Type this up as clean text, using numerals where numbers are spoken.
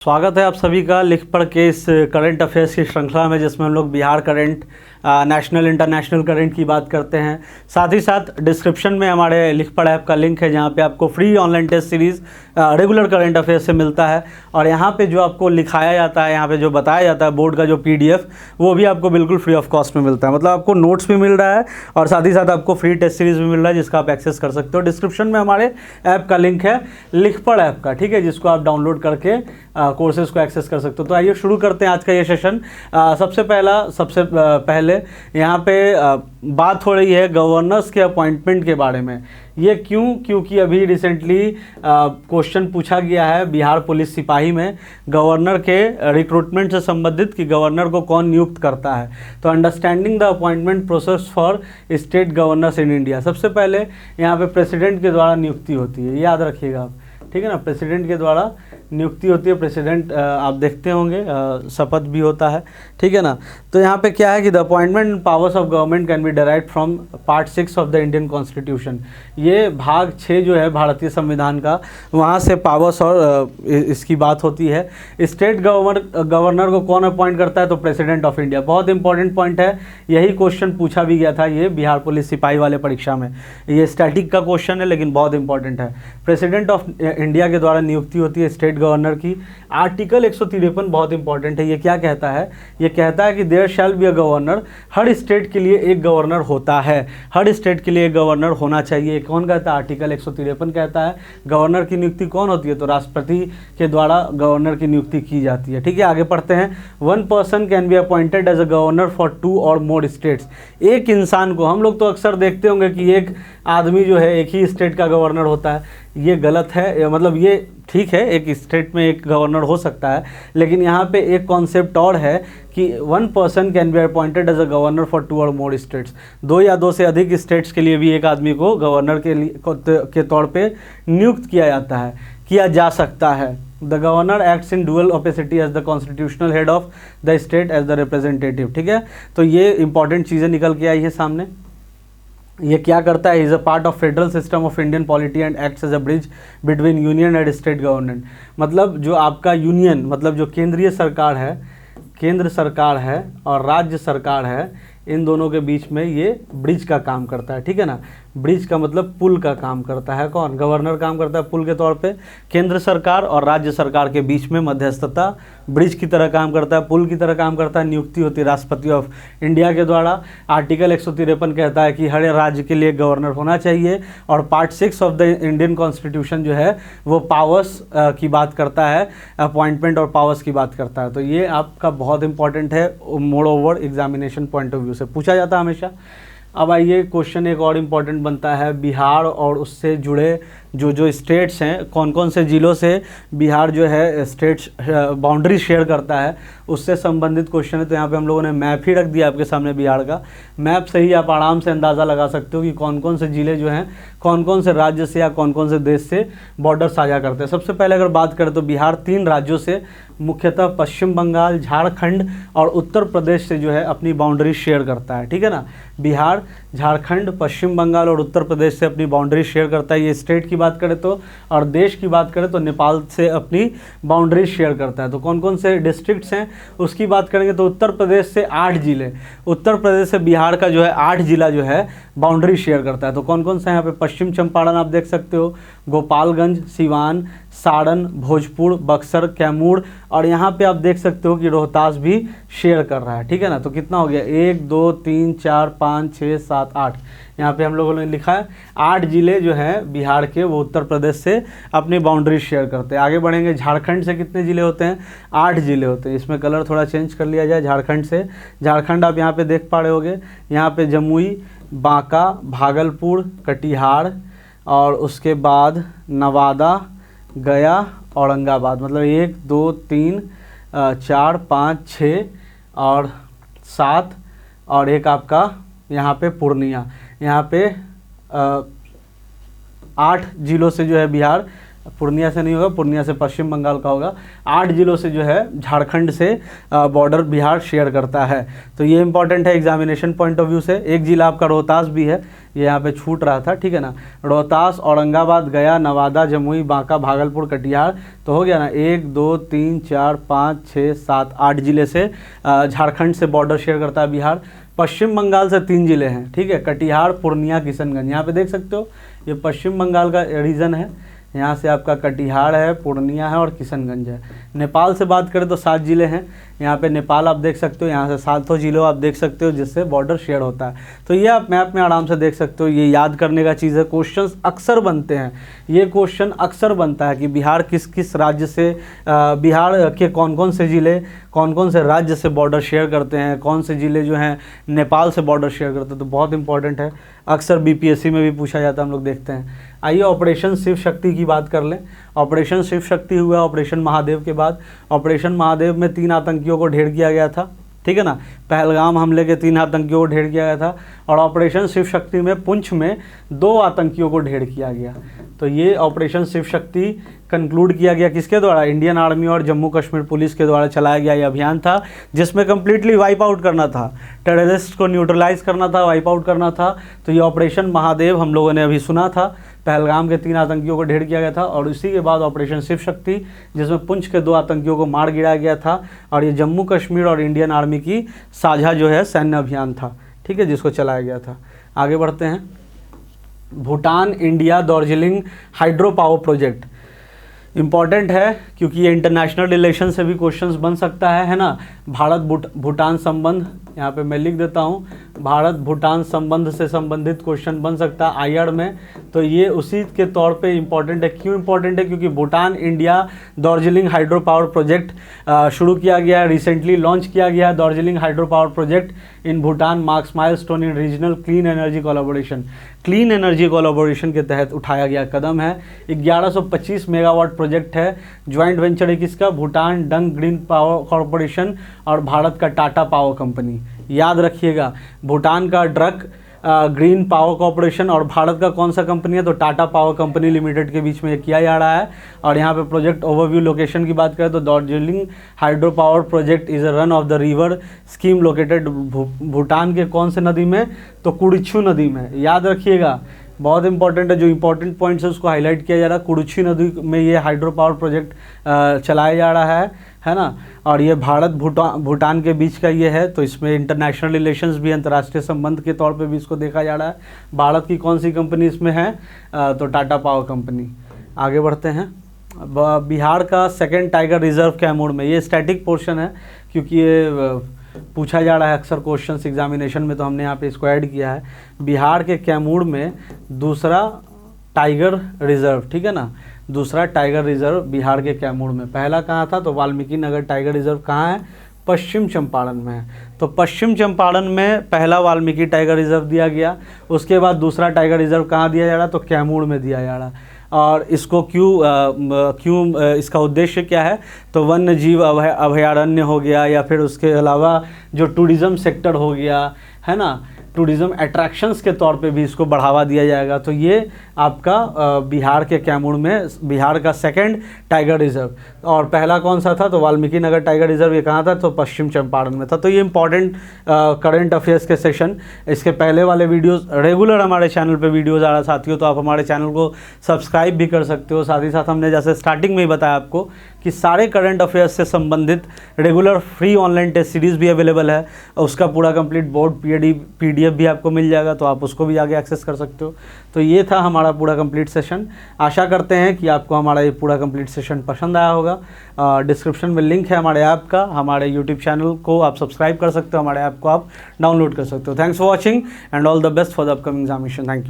स्वागत है आप सभी का लिख पढ़ के इस करंट अफेयर्स की श्रृंखला में, जिसमें हम लोग Bihar current, national international current की बात करते हैं। साथ ही साथ डिस्क्रिप्शन में हमारे लिख पढ़ ऐप का लिंक है, जहां पे आपको free online test series regular current affairs से मिलता है। और यहां पे जो आपको लिखाया जाता है, यहां पे जो बताया जाता है बोर्ड का जो PDF, वो भी आपको बिल्कुल फ्री ऑफ कॉस्ट में मिलता है। मतलब आपको नोट्स भी मिल रहा है और साथ ही साथ आपको फ्री टेस्ट सीरीज़ भी मिल रहा है, जिसका आप एक्सेस कर सकते हो। डिस्क्रिप्शन में हमारे ऐप का लिंक है, लिख पढ़ ऐप का, ठीक है, जिसको आप डाउनलोड करके कोर्सेज़ को एक्सेस कर सकते हो। तो आइए शुरू करते हैं आज का ये सेशन। सबसे पहले यहाँ पे बात हो रही है गवर्नर्स के अपॉइंटमेंट के बारे में। ये क्योंकि अभी रिसेंटली क्वेश्चन पूछा गया है बिहार पुलिस सिपाही में गवर्नर के रिक्रूटमेंट से संबंधित कि गवर्नर को कौन नियुक्त करता है। तो understanding the appointment process for state governors in India. सबसे पहले यहाँ पे प्रेसिडेंट के द्वारा नियुक्ति होती है, याद रखिएगा आप, ठीक है ना। प्रेसिडेंट के द्वारा नियुक्ति होती है। प्रेसिडेंट आप देखते होंगे शपथ भी होता है, ठीक है ना। तो यहाँ पे क्या है कि the appointment and powers of government can be derived from part 6 of the Indian constitution. ये भाग 6 जो है भारतीय संविधान का, वहाँ से पावर्स और इसकी बात होती है। स्टेट गवर्नर को कौन अपॉइंट करता है? तो प्रेसिडेंट ऑफ इंडिया। बहुत इंपॉर्टेंट पॉइंट है, यही क्वेश्चन पूछा भी गया था ये बिहार पुलिस सिपाही वाले परीक्षा में। ये स्टैटिक का क्वेश्चन है लेकिन बहुत इंपॉर्टेंट है। प्रेसिडेंट ऑफ इंडिया के द्वारा नियुक्ति होती है स्टेट गवर्नर की। आर्टिकल 153 बहुत इंपॉर्टेंट है। ये क्या कहता है? ये कहता है कि there shall be a governor. हर स्टेट के लिए एक गवर्नर होता है, हर स्टेट के लिए एक गवर्नर होना चाहिए। कौन कहता है? आर्टिकल 153 कहता है। गवर्नर की नियुक्ति कौन होती है? तो राष्ट्रपति के द्वारा गवर्नर की नियुक्ति की जाती है, ठीक है। आगे पढ़ते हैं। One person can be appointed as a governor for 2 or more states. एक इंसान को, हम लोग तो अक्सर देखते होंगे कि एक आदमी जो है एक ही स्टेट का गवर्नर होता है। ये गलत है, मतलब ये ठीक है, एक स्टेट में एक गवर्नर हो सकता है, लेकिन यहाँ पे एक कॉन्सेप्ट और है कि one person can be appointed as a governor for 2 or more states. 2 या 2 से अधिक स्टेट्स के लिए भी एक आदमी को गवर्नर के तौर पे नियुक्त किया जा सकता है। The governor acts in dual capacity as the constitutional head of the state as the representative, ठीक है। तो ये इंपॉर्टेंट चीज़ें निकल के आई है सामने। ये क्या करता है? Is a part of federal system of Indian polity and acts as a bridge between union and state government. मतलब जो आपका यूनियन, मतलब जो केंद्रीय सरकार है, केंद्र सरकार है और राज्य सरकार है, इन दोनों के बीच में ये ब्रिज का काम करता है, ठीक है ना। ब्रिज का मतलब पुल का काम करता है। कौन? गवर्नर काम करता है पुल के तौर पे। केंद्र सरकार और राज्य सरकार के बीच में मध्यस्थता, ब्रिज की तरह काम करता है, पुल की तरह काम करता है। नियुक्ति होती है राष्ट्रपति ऑफ इंडिया के द्वारा। आर्टिकल 153 कहता है कि हर राज्य के लिए गवर्नर होना चाहिए। और part 6 of the Indian constitution जो है वो पावर्स की बात करता है, अपॉइंटमेंट और पावर्स की बात करता है। तो ये आपका बहुत इंपॉर्टेंट है, more over examination point of view से पूछा जाता है हमेशा। अब आइए क्वेश्चन एक और इम्पॉर्टेंट बनता है, बिहार और उससे जुड़े जो स्टेट्स हैं, कौन कौन से ज़िलों से बिहार जो है स्टेट्स बाउंड्री शेयर करता है, उससे संबंधित क्वेश्चन है। तो यहाँ पे हम लोगों ने मैप ही रख दिया आपके सामने बिहार का। मैप से ही आप आराम से अंदाज़ा लगा सकते हो कि कौन कौन से ज़िले जो हैं कौन कौन से राज्य से या कौन कौन से देश से बॉर्डर साझा करते हैं। सबसे पहले अगर बात करें तो बिहार 3 राज्यों से, मुख्यतः पश्चिम बंगाल, झारखंड और उत्तर प्रदेश से जो है अपनी बाउंड्री शेयर करता है, ठीक है ना। बिहार, झारखंड, पश्चिम बंगाल और उत्तर प्रदेश से अपनी बाउंड्री शेयर करता है, ये स्टेट की बात करें तो। और देश की बात करें तो नेपाल से अपनी बाउंड्री शेयर करता है। तो कौन कौन से डिस्ट्रिक्ट्स हैं उसकी बात करेंगे तो उत्तर प्रदेश से 8 जिले, उत्तर प्रदेश से बिहार का जो है 8 जिला जो है बाउंड्री शेयर करता है। तो कौन कौन सा? यहाँ पे पश्चिम चंपारण आप देख सकते हो, गोपालगंज, सिवान, सारण, भोजपुर, बक्सर, कैमूर, और यहाँ पे आप देख सकते हो कि रोहतास भी शेयर कर रहा है, ठीक है ना। तो कितना हो गया? 1 2 3 4 5 6 7 8। यहाँ पे हम लोगों ने लिखा है 8 जिले जो हैं बिहार के, वो उत्तर प्रदेश से अपनी बाउंड्री शेयर करते हैं। आगे बढ़ेंगे, झारखंड से कितने ज़िले होते हैं? 8 जिले होते हैं। इसमें कलर थोड़ा चेंज कर लिया जाए। झारखंड से, झारखंड आप यहाँ पे देख पा रहे होगे, यहाँ पे जमुई, बांका, भागलपुर, कटिहार और उसके बाद नवादा, गया, औरंगाबाद। मतलब 1 2 3 4 5 6 और 7 और एक आपका यहाँ पे पूर्णिया। यहाँ पे 8 जिलों से जो है बिहार पूर्णिया से नहीं होगा, पूर्णिया से पश्चिम बंगाल का होगा। 8 जिलों से जो है झारखंड से बॉर्डर बिहार शेयर करता है। तो ये इंपॉर्टेंट है एग्जामिनेशन पॉइंट ऑफ व्यू से। एक जिला आपका रोहतास भी है, ये यहाँ पे छूट रहा था, ठीक है ना। रोहतास, औरंगाबाद, गया, नवादा, जमुई, बांका, भागलपुर, कटिहार, तो हो गया ना। 1 2 3 4 5 6 7 8 जिले से झारखंड से बॉर्डर शेयर करता है बिहार। पश्चिम बंगाल से 3 जिले हैं, ठीक है, कटिहार, पूर्णिया, किशनगंज। यहाँ पे देख सकते हो ये पश्चिम बंगाल का रीजन है, यहाँ से आपका कटिहार है, पूर्णिया है और किशनगंज है। नेपाल से बात करें तो 7 जिले हैं, यहाँ पे नेपाल आप देख सकते हो, यहाँ से 7 जिलों आप देख सकते हो जिससे बॉर्डर शेयर होता है। तो ये आप मैप में आराम से देख सकते हो, ये याद करने का चीज़ है। क्वेश्चंस अक्सर बनते हैं, ये क्वेश्चन अक्सर बनता है कि बिहार किस किस राज्य से, बिहार के कौन कौन से ज़िले कौन कौन से राज्य से बॉर्डर शेयर करते हैं, कौन से ज़िले जो हैं नेपाल से बॉर्डर शेयर करते हैं। तो बहुत इंपॉर्टेंट है, अक्सर BPSC में भी पूछा जाता है, हम लोग देखते हैं। आइए ऑपरेशन शिव शक्ति की बात कर लें। ऑपरेशन शिव शक्ति हुआ ऑपरेशन महादेव के बाद। ऑपरेशन महादेव में 3 आतंकियों को ढेर किया गया था, ठीक है ना। पहलगाम हमले के 3 आतंकियों को ढेर किया गया था। और ऑपरेशन शिव शक्ति में पुंछ में 2 आतंकियों को ढेर किया गया। तो ये ऑपरेशन शिव शक्ति कंक्लूड किया गया किसके द्वारा? इंडियन आर्मी और जम्मू कश्मीर पुलिस के द्वारा चलाया गया ये अभियान था, जिसमें कम्प्लीटली वाइप आउट करना था, टेररिस्ट को न्यूट्रलाइज करना था, वाइप आउट करना था। तो ये ऑपरेशन महादेव हम लोगों ने अभी सुना था, पहलगाम के 3 आतंकियों को ढेर किया गया था। और इसी के बाद ऑपरेशन शिव शक्ति, जिसमें पुंछ के 2 आतंकियों को मार गिराया गया था। और ये जम्मू कश्मीर और इंडियन आर्मी की साझा जो है सैन्य अभियान था, ठीक है, जिसको चलाया गया था। आगे बढ़ते हैं। Bhutan India Darjeeling hydro power project important है, क्योंकि ये इंटरनेशनल रिलेशन से भी क्वेश्चंस बन सकता है ना। भारत भूटान संबंध, यहाँ पे मैं लिख देता हूँ, भारत भूटान संबंध से संबंधित क्वेश्चन बन सकता है आईआर में। तो ये उसी के तौर पे इम्पॉर्टेंट है। क्यों इम्पॉर्टेंट है? क्योंकि Bhutan India Darjeeling hydro power project शुरू किया गया है, रिसेंटली लॉन्च किया गया है। Darjeeling hydro power project in Bhutan marks milestone in regional clean energy collaboration. Clean energy collaboration के तहत उठाया गया कदम है। 1125 मेगावाट प्रोजेक्ट है। ज्वाइंट वेंचर है किसका? भूटान डंग ग्रीन पावर कॉरपोरेशन और भारत का टाटा पावर कंपनी। याद रखिएगा, भूटान का ड्रग ग्रीन पावर कॉरपोरेशन और भारत का कौन सा कंपनी है? तो टाटा पावर कंपनी लिमिटेड के बीच में ये किया जा रहा है। और यहाँ पे प्रोजेक्ट ओवरव्यू लोकेशन की बात करें तो Darjeeling hydro power project is a run of the river scheme located Bhutan के कौन से नदी में? तो कुड़िच्छू नदी में। याद रखिएगा, बहुत इंपॉर्टेंट है, जो इंपॉर्टेंट पॉइंट्स है उसको हाईलाइट किया जा रहा है। कुड़िच्छू नदी में ये हाइड्रो पावर प्रोजेक्ट चलाया जा रहा है ना। और ये भारत भूटान के बीच का ये है, तो इसमें इंटरनेशनल रिलेशंस भी, अंतर्राष्ट्रीय संबंध के तौर पे भी इसको देखा जा रहा है। भारत की कौन सी कंपनी इसमें है? तो टाटा पावर कंपनी। आगे बढ़ते हैं। बिहार का सेकंड टाइगर रिजर्व कैमूर में, ये स्टैटिक पोर्शन है क्योंकि ये पूछा जा रहा है अक्सर क्वेश्चंस एग्जामिनेशन में, तो हमने यहाँ पे इसको ऐड किया है। बिहार के कैमूर में दूसरा टाइगर रिजर्व, ठीक है ना, दूसरा टाइगर रिजर्व बिहार के कैमूर में। पहला कहाँ था? तो वाल्मीकि नगर टाइगर रिजर्व कहाँ है? पश्चिम चंपारण में है। तो पश्चिम चंपारण में पहला वाल्मीकि टाइगर रिजर्व दिया गया, उसके बाद दूसरा टाइगर रिजर्व कहाँ दिया जा रहा? तो कैमूर में दिया जा रहा। और इसको क्यों इसका उद्देश्य क्या है? तो वन्य जीव अभयारण्य हो गया, या फिर उसके अलावा जो टूरिज़्म सेक्टर हो गया है ना, टूरिज़्म अट्रैक्शंस के तौर पे भी इसको बढ़ावा दिया जाएगा। तो ये आपका बिहार के कैमूर में बिहार का सेकंड टाइगर रिजर्व। और पहला कौन सा था? तो वाल्मीकि नगर टाइगर रिजर्व, ये कहाँ था? तो पश्चिम चंपारण में था। तो ये इंपॉर्टेंट करंट अफेयर्स के सेशन, इसके पहले वाले वीडियोस रेगुलर हमारे चैनल पे वीडियोस आ रहा साथियों, तो आप हमारे चैनल को सब्सक्राइब भी कर सकते हो। साथ ही साथ हमने जैसे स्टार्टिंग में ही बताया आपको कि सारे करंट अफेयर्स से संबंधित regular free online test series भी अवेलेबल है। उसका पूरा कंप्लीट बोर्ड PDF भी आपको मिल जाएगा, तो आप उसको भी आगे एक्सेस कर सकते हो। तो ये था हमारा पूरा कंप्लीट सेशन। आशा करते हैं कि आपको हमारा ये पूरा कंप्लीट सेशन पसंद आया होगा। डिस्क्रिप्शन में लिंक है हमारे ऐप का, हमारे यूट्यूब चैनल को आप सब्सक्राइब कर सकते हो, हमारे ऐप को आप डाउनलोड कर सकते हो। Thanks for watching and all the best for the upcoming examination. Thank you.